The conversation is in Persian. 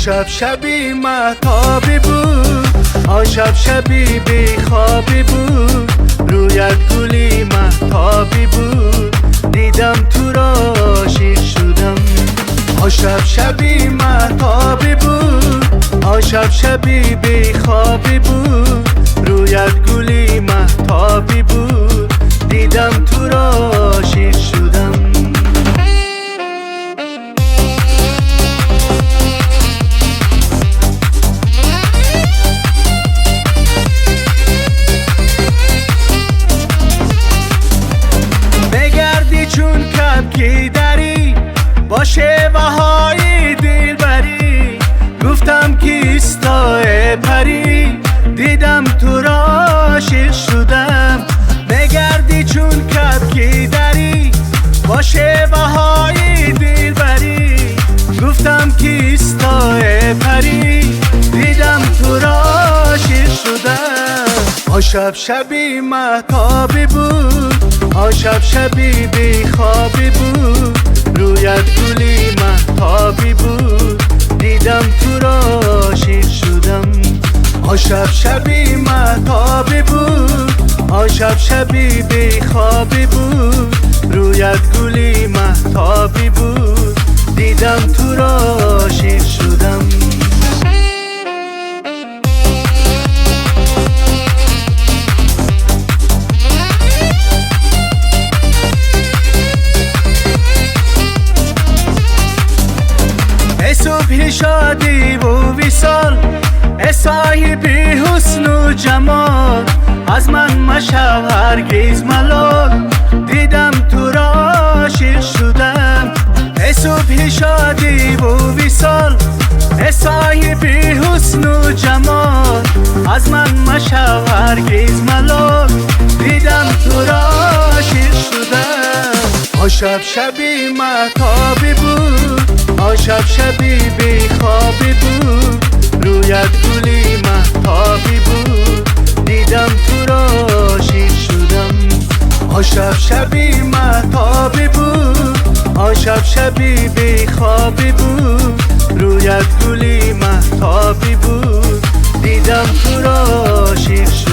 شب شبی مهتابی بود، آن شب شبی بیخوابی بود، رویت گلی مهتابی بود، دیدم تو را عاشق شدم. آن شب شبی مهتابی بود، آن شب شبی بیخوابی بود، رویت گلی مهتابی بود، دیدم تو را عاشق شدم. بگردی چون کبکی دری، با شیوه های دل بری، گفتم کیستای پری، دیدم تو را عاشق شدم. بگردی چون کبکی دری، با شیوه های دل بری، گفتم کیستای پری، دیدم تو را عاشق شدم. آن شب شبی مهتابی بود، آن شب شبی بیخوابی بود، رویت گلی مهتابی بود، دیدم تو را عاشق شدم. آن شب شبی مهتابی بود، آن شب شبی بیخوابی بود، رویت گلی مهتابی بود، دیدم تو را عاشق شدم. صبح شادی و وصال، صاحبی حسن و جمال، از من مشو هرگز ملال، دیدم تو را عاشق شدم. صبح شادی و وصال، صاحبی حسن و جمال، از من مشو هرگز ملال، دیدم تو را عاشق شدم. آن شب شبی مهتابی بود، آن شب شبی بیخوابی بود، رویت گلی مهتابی بود، دیدم تو را عاشق شدم. آن شب شبی مهتابی بود، آن شب شبی بیخوابی بود، رویت گلی مهتابی بود، دیدم تو را عاشق شدم.